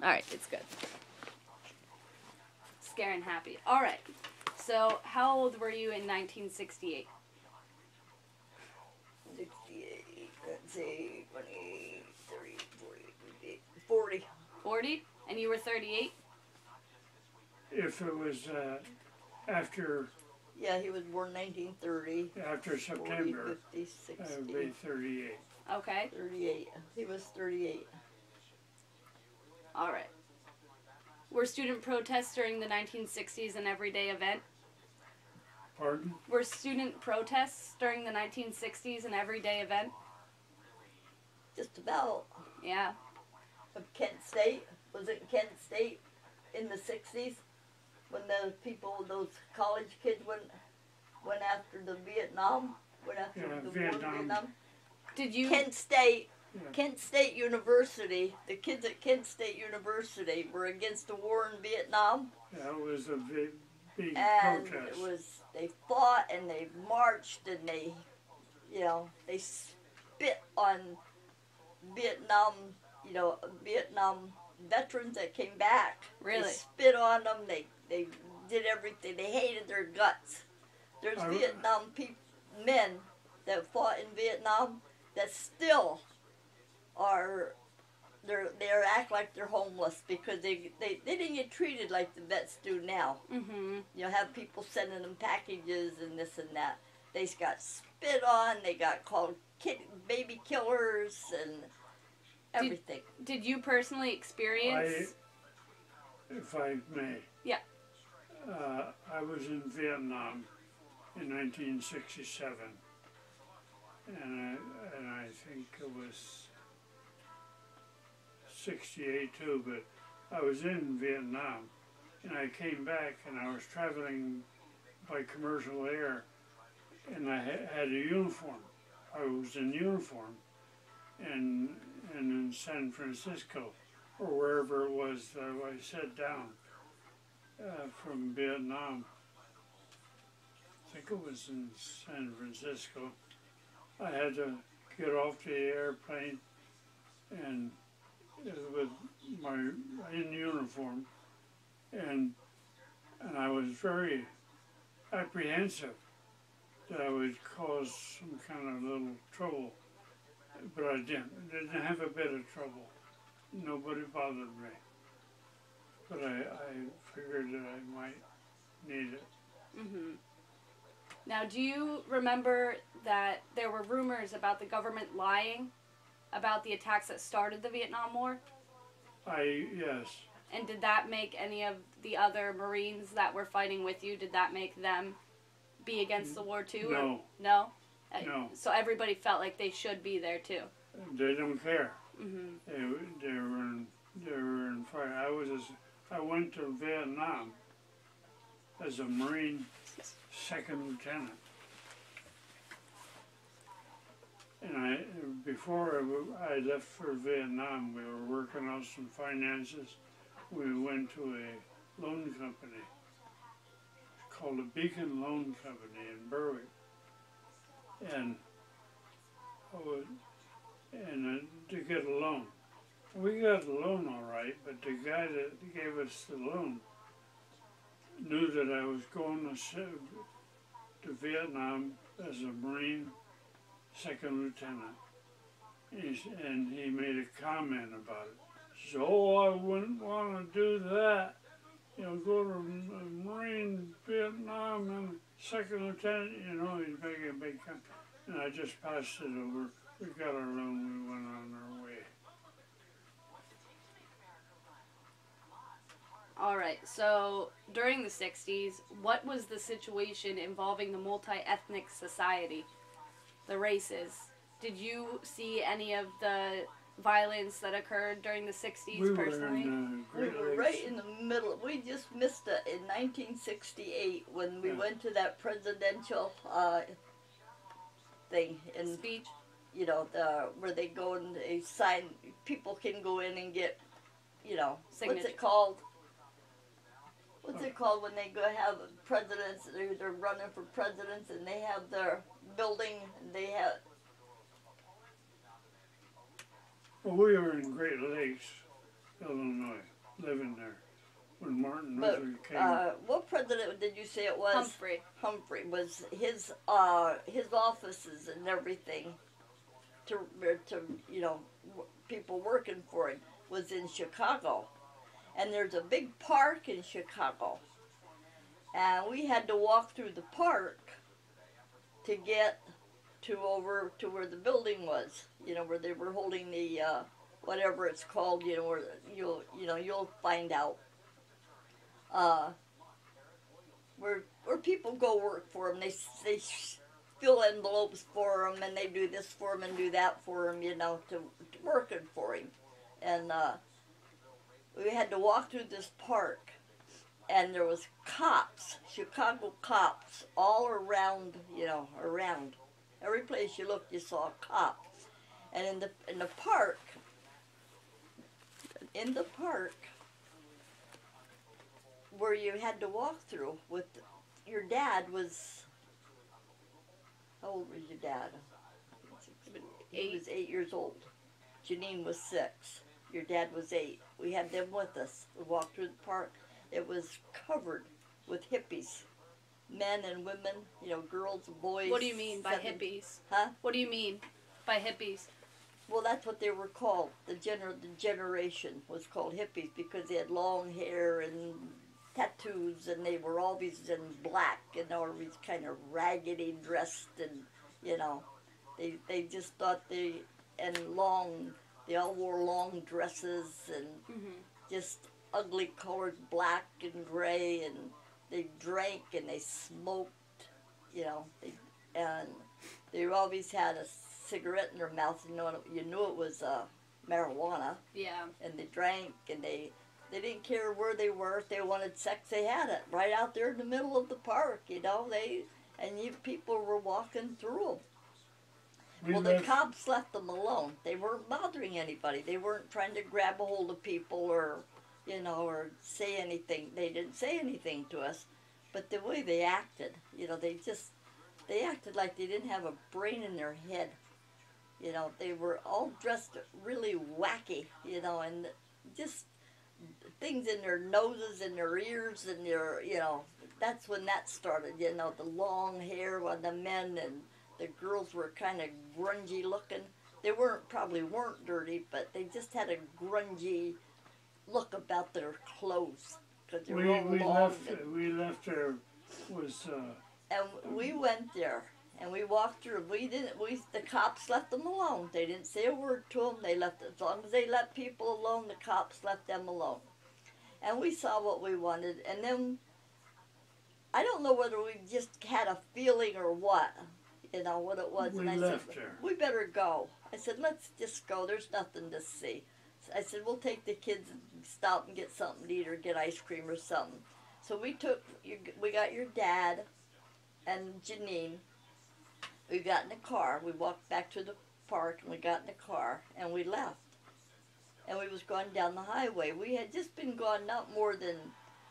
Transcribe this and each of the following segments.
Alright, it's good. Scaring happy. Alright. So, how old were you in 1968? 68, let's see, 20, 30, 40, 40. 40? And you were 38? If it was after Yeah, he was born 1930. after 40, September, 50, I 60. would be 38. Okay. 38. He was 38. Alright. Were student protests during the 1960s an everyday event? Pardon? Were student protests during the 1960s an everyday event? Just about. Yeah. Of Kent State. Was it Kent State in the 60s? When those people, those college kids went after the Vietnam? Went after the war in Vietnam? Did you... Kent State. Yeah. Kent State University, the kids at Kent State University were against the war in Vietnam. That was a big And protest. it was, they fought and they marched and they, they spit on Vietnam, Vietnam veterans that came back. Really? They spit on them, they did everything, they hated their guts. There's Vietnam men that fought in Vietnam that still they act like they're homeless because they didn't get treated like the vets do now. Mm-hmm. You have people sending them packages and this and that. They got spit on, they got called baby killers and everything. Did you personally experience... If I may. Yeah. I was in Vietnam in 1967. And I think it was 68 too, but I was in Vietnam and I came back and I was traveling by commercial air and I had a uniform. I was in uniform and in San Francisco or wherever it was that I sat down from Vietnam. I think it was in San Francisco. I had to get off the airplane and with my in uniform, and I was very apprehensive that I would cause some kind of little trouble, but I didn't have a bit of trouble. Nobody bothered me, but I figured that I might need it. Mm-hmm. Now, do you remember that there were rumors about the government lying about the attacks that started the Vietnam War? Yes. And did that make any of the other Marines that were fighting with you, did that make them be against the war too? No. Or, no? No. So everybody felt like they should be there too? They don't care. Mm-hmm. They were in fight. I went to Vietnam as a Marine second lieutenant. And before I left for Vietnam, we were working out some finances. We went to a loan company called the Beacon Loan Company in Berwick. And to get a loan. We got the loan all right, but the guy that gave us the loan knew that I was going to Vietnam as a Marine second lieutenant. And he made a comment about it. He said, "Oh, I wouldn't want to do that. Go to Marine Vietnam and second lieutenant." He's making a big comment. And I just passed it over. We got our loan, we went on our way. Alright, so during the 60s, what was the situation involving the multi-ethnic society, the races? Did you see any of the violence that occurred during the 60s personally? We were right in the middle. We just missed it in 1968 when we went to that presidential thing. Speech? Where they go and they sign, people can go in and get, Signature. what's it called? What's it called when they go have presidents, they're running for presidents and they have their building, and they have... Well, we were in Great Lakes, Illinois, living there when Martin But Luther came. what president did you say it was? Humphrey. Humphrey was his offices and everything to you know people working for him was in Chicago, and there's a big park in Chicago, and we had to walk through the park to get to over to where the building was, you know, where they were holding the whatever it's called, you know, where you'll find out. Where people go work for them, they fill envelopes for them, and they do this for them and do that for them, you know, to working for him, and we had to walk through this park, and there was cops, Chicago cops, all around, you know, around. Every place you looked, you saw a cop. And in the park, where you had to walk through with your dad was, how old was your dad? He was 8 years old. Janine was 6. Your dad was 8. We had them with us. We walked through the park. It was covered with hippies. Men and women, you know, girls and boys. What do you mean by hippies? Huh? What do you mean by hippies? Well, that's what they were called. The generation was called hippies because they had long hair and tattoos, and they were always in black and always kind of raggedy dressed, and you know, they just thought they all wore long dresses and just ugly colored black and gray, and they drank and they smoked, you know, they always had a cigarette in their mouth. You knew it was marijuana. Yeah. And they drank, and they didn't care where they were. If they wanted sex, they had it right out there in the middle of the park. You know, people were walking through them. The cops left them alone. They weren't bothering anybody. They weren't trying to grab a hold of people or, you know, or say anything. They didn't say anything to us, but the way they acted, you know, they acted like they didn't have a brain in their head. You know, they were all dressed really wacky, you know, and just things in their noses and their ears and their, you know, that's when that started, you know, the long hair on the men, and the girls were kind of grungy looking. They probably weren't dirty, but they just had a grungy look about their clothes because they were all long. We left there and we went there and we walked through. The cops left them alone. They didn't say a word to them. They left, as long as they let people alone, the cops left them alone. And we saw what we wanted, and then I don't know whether we just had a feeling or what, you know, what it was. And I said, we better go. I said, let's just go. There's nothing to see. I said, we'll take the kids and stop and get something to eat or get ice cream or something. So we got your dad and Janine. We got in the car. We walked back to the park, and we got in the car, and we left. And we was going down the highway. We had just been gone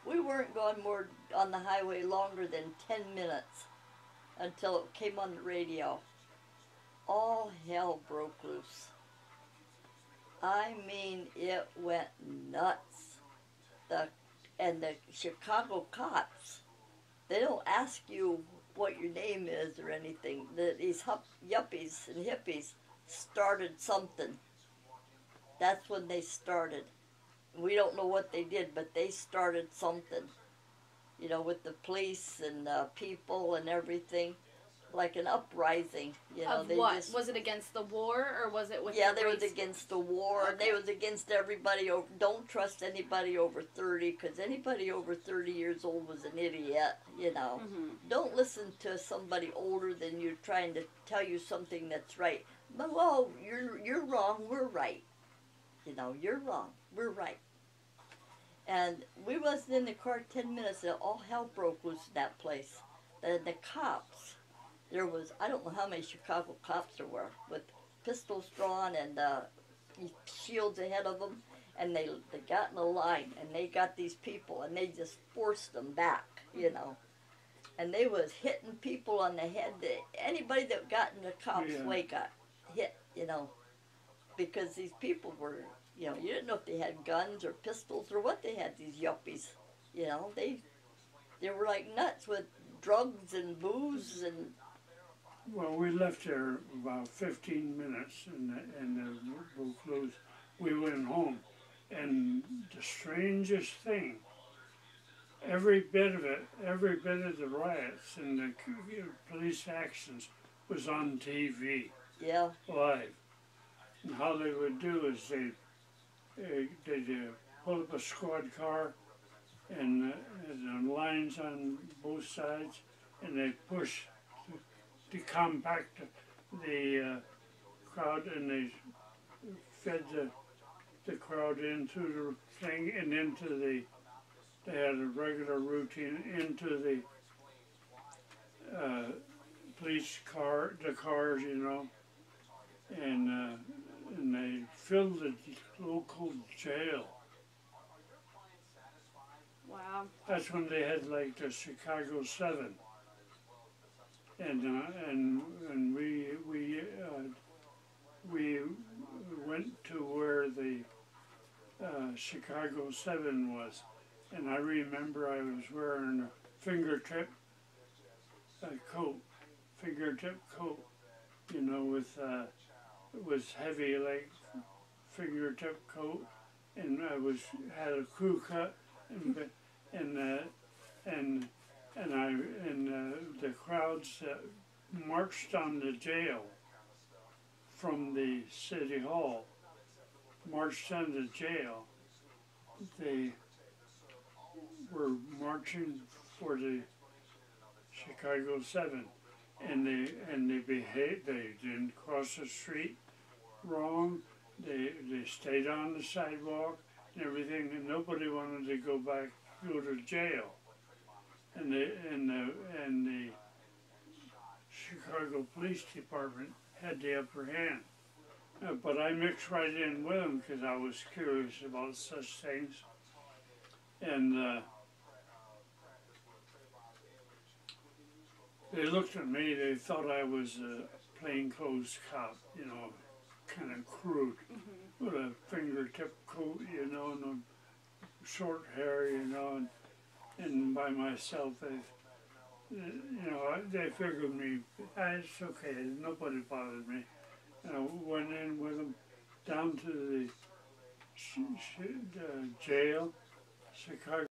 we weren't gone more on the highway longer than 10 minutes until it came on the radio. All hell broke loose. I mean, it went nuts. And the Chicago cops, they don't ask you what your name is or anything. These yuppies and hippies started something. That's when they started. We don't know what they did, but they started something. You know, with the police and people and everything. Like an uprising, you know. Of what? Was it against the war, or was it with? Yeah, they was against the war. Okay. They was against everybody. Don't trust anybody over 30, because anybody over 30 years old was an idiot. You know. Mm-hmm. Don't listen to somebody older than you trying to tell you something that's right. But, well, you're wrong. We're right. You know, you're wrong. We're right. And we wasn't in the car 10 minutes, and all hell broke loose in that place. The cops. There was, I don't know how many Chicago cops there were, with pistols drawn and shields ahead of them, and they got in a line, and they got these people, and they just forced them back, you know. And they was hitting people on the head. Anybody that got in the cops' way got hit, you know, because these people were You know, you didn't know if they had guns or pistols or what they had, these yuppies. You know, they were like nuts with drugs and booze and... Well, we left there about 15 minutes and the boat closed. We went home. And the strangest thing, every bit of it, every bit of the riots and the police actions was on TV, Yeah, live. And how they would do is they'd pull up a squad car and the lines on both sides, and they push to compact the crowd, and they fed the crowd into the thing and into the. They had a regular routine into the police car, the cars, you know, and they filled the local jail. Wow. That's when they had like the Chicago 7, and we went to where the Chicago 7 was, and I remember I was wearing a fingertip coat, you know, with it was heavy like fingertip coat, and I had a crew cut, and the crowds that marched on the jail from the city hall marched on the jail. They were marching for the Chicago 7, and they behaved. They didn't cross the street wrong. They stayed on the sidewalk and everything, and nobody wanted to go to jail. And the Chicago Police Department had the upper hand. But I mixed right in with them because I was curious about such things. And they looked at me, they thought I was a plainclothes cop, you know, kind of crude, with a fingertip coat, you know, and a short hair, you know, and by myself, they figured me, it's okay, nobody bothered me. And I went in with them down to the jail, Chicago.